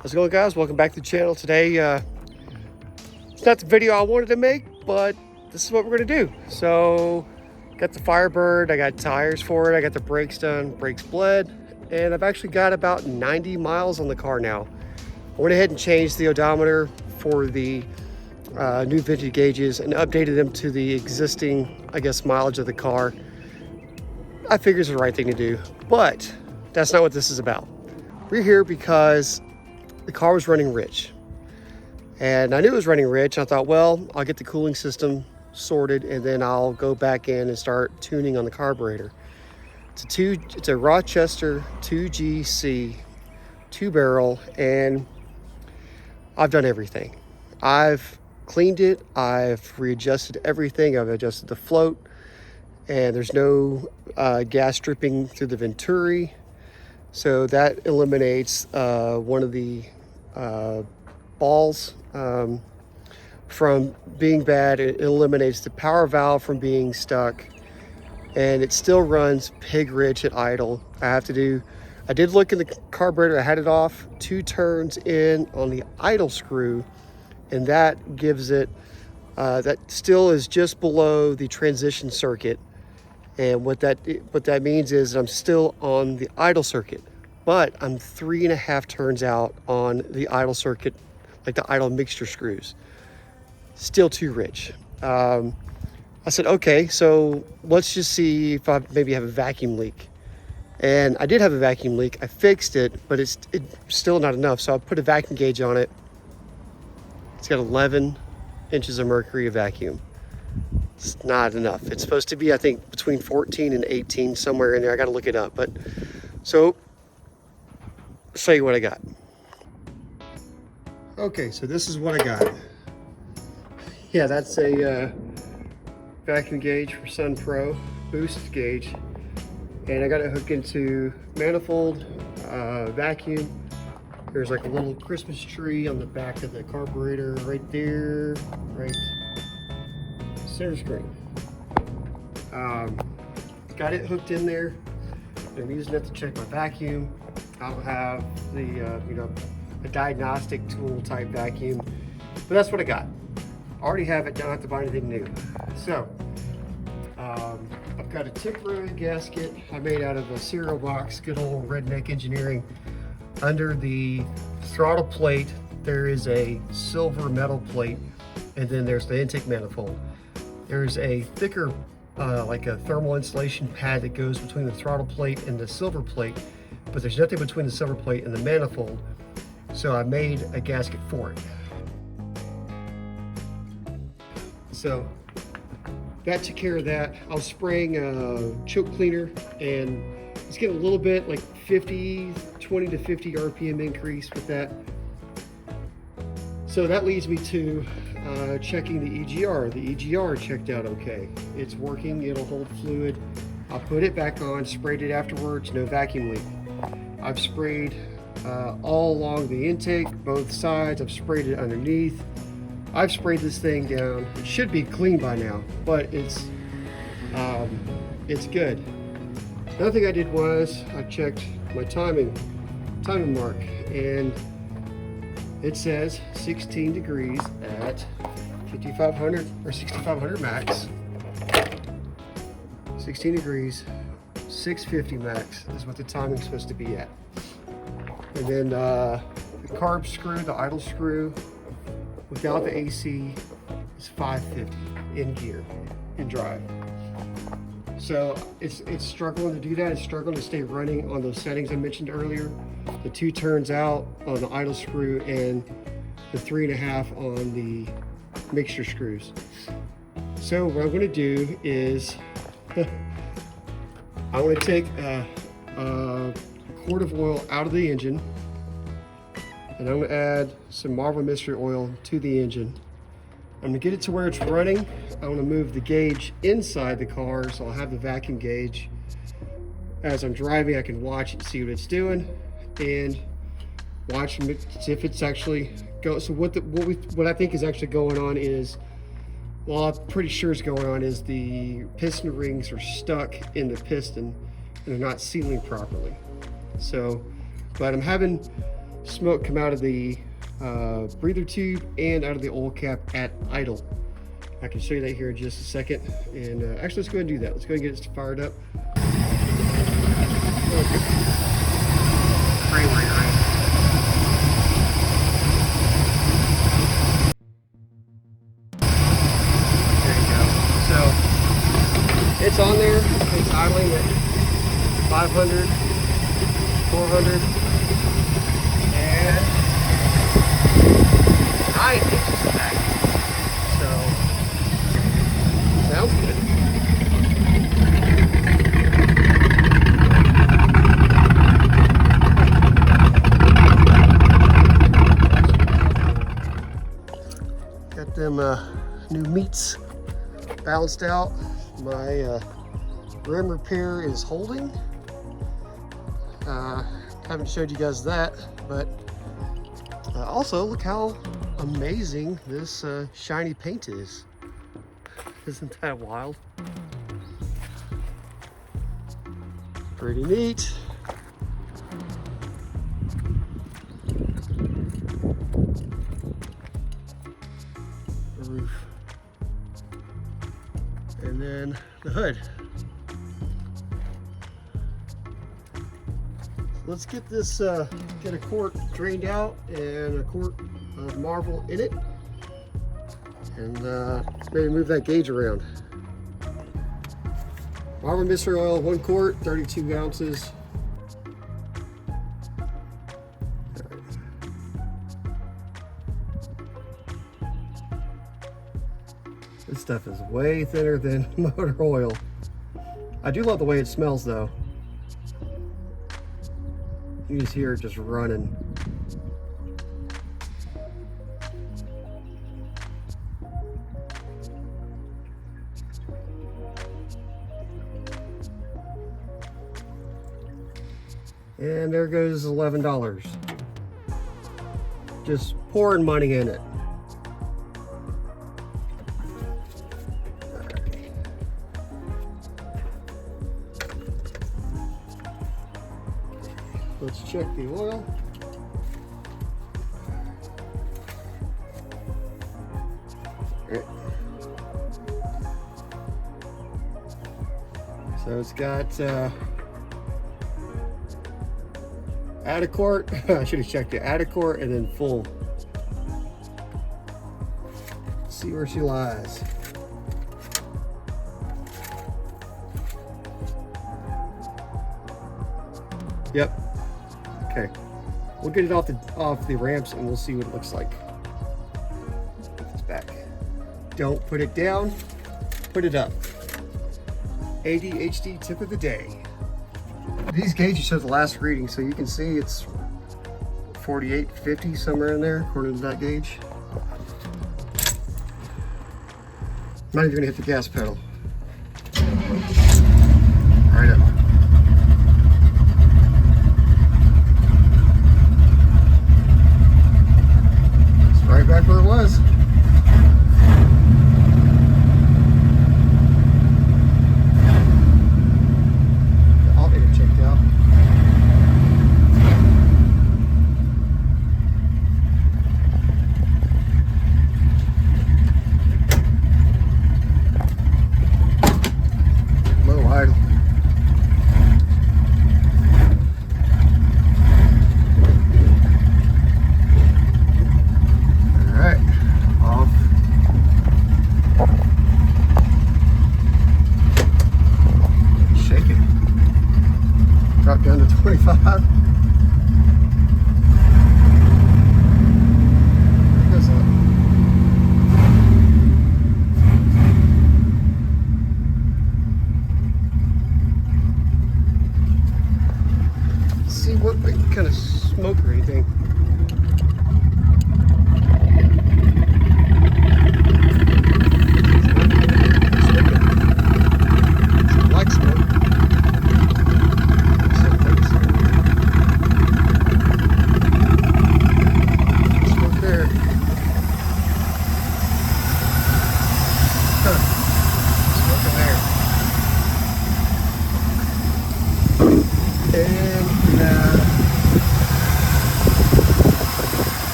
How's it going, guys? Welcome back to the channel. Today, it's not the video I wanted to make, but this is what we're gonna do. So, got the Firebird, I got tires for it, I got the brakes done, brakes bled, and I've actually got about 90 miles on the car now. I went ahead and changed the odometer for the new vintage gauges and updated them to the existing, I guess, mileage of the car. I figure it's the right thing to do, but that's not what this is about. We're here because the car was running rich, and I knew it was running rich. I thought, well, I'll get the cooling system sorted and then I'll go back in and start tuning on the carburetor. It's a Rochester 2GC 2-barrel, and I've done everything. I've cleaned it, I've readjusted everything, I've adjusted the float, and there's no gas dripping through the venturi. So that eliminates one of the balls from being bad. It eliminates the power valve from being stuck, and it still runs pig rich at idle. I did look in the carburetor, I had it off 2 turns in on the idle screw, and that gives it, that still is just below the transition circuit. And what that means is I'm still on the idle circuit, but I'm 3.5 turns out on the idle circuit, like the idle mixture screws. Still too rich. I said, okay, so let's just see if I maybe have a vacuum leak. And I did have a vacuum leak. I fixed it, but it's still not enough. So I put a vacuum gauge on it. It's got 11 inches of mercury of vacuum. It's not enough. It's supposed to be, I think, between 14 and 18, somewhere in there. I got to look it up. But so, I'll show you what I got. Okay, so this is what I got. Yeah, that's a vacuum gauge for Sun Pro, boost gauge. And I got it hooked into manifold, vacuum. There's like a little Christmas tree on the back of the carburetor right there, right center screen. Got it hooked in there. I'm using it to check my vacuum. I don't have the a diagnostic tool type vacuum, but that's what I got. Already have it, don't have to buy anything new. So I've got a temporary gasket I made out of a cereal box, good old redneck engineering. Under the throttle plate there is a silver metal plate, and then there's the intake manifold. There's a thicker, like a thermal insulation pad that goes between the throttle plate and the silver plate, but there's nothing between the silver plate and the manifold. So I made a gasket for it. So that took care of that. I was spraying choke cleaner, and it's getting a little bit like 20 to 50 RPM increase with that. So that leads me to checking the EGR. The EGR checked out okay. It's working, it'll hold fluid. I put it back on, sprayed it afterwards, no vacuum leak. I've sprayed all along the intake, both sides. I've sprayed it underneath. I've sprayed this thing down. It should be clean by now, but it's good. Another thing I did was I checked my timing mark, and it says 16 degrees at 5500 or 6500 max. 16 degrees, 650 max is what the timing's supposed to be at. And then the carb screw, the idle screw, without the AC is 550 in gear, in drive. So it's struggling to do that. It's struggling to stay running on those settings I mentioned earlier. The 2 turns out on the idle screw and the 3.5 on the mixture screws. So what I'm going to do is I want to take a quart of oil out of the engine, and I'm going to add some Marvel Mystery Oil to the engine. I'm going to get it to where it's running. I want to move the gauge inside the car, so I'll have the vacuum gauge. As I'm driving, I can watch it, see what it's doing, and watch if it's actually going. So what I think is actually going on is, well, I'm pretty sure is going on is the piston rings are stuck in the piston and they're not sealing properly. So, but I'm having smoke come out of the breather tube and out of the oil cap at idle. I can show you that here in just a second. And actually, let's go ahead and do that. Let's go ahead and get it fired up. It's on there. It's idling at 500, 400, and 9 inches back. So, sounds good. Got them new meats balanced out. My rim repair is holding. Haven't showed you guys that, but also look how amazing this shiny paint is. Isn't that wild? Pretty neat. The roof. And then the hood. Let's get this, get a quart drained out and a quart of marble in it. And maybe move that gauge around. Marble mystery oil, 1 quart, 32 ounces. This stuff is way thinner than motor oil. I do love the way it smells though. You just hear it just running. And there goes $11. Just pouring money in it. Let's check the oil. Right. So it's got add a quart. I should have checked it. Add a quart and then full. Let's see where she lies. Yep. Okay. We'll get it off the ramps and we'll see what it looks like. Put this back. Don't put it down. Put it up. ADHD tip of the day. These gauges show the last reading, so you can see it's 48.50 somewhere in there, according to that gauge. Not even gonna hit the gas pedal. Right up. It's right back where it was.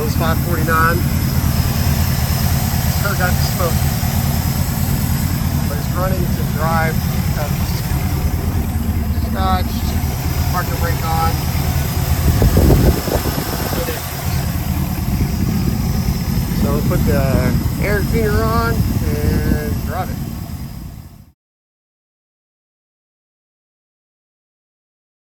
Close 549. Still got the smoke. But it's running to drive. Scotched. Parking brake on. So we'll put the air cleaner on.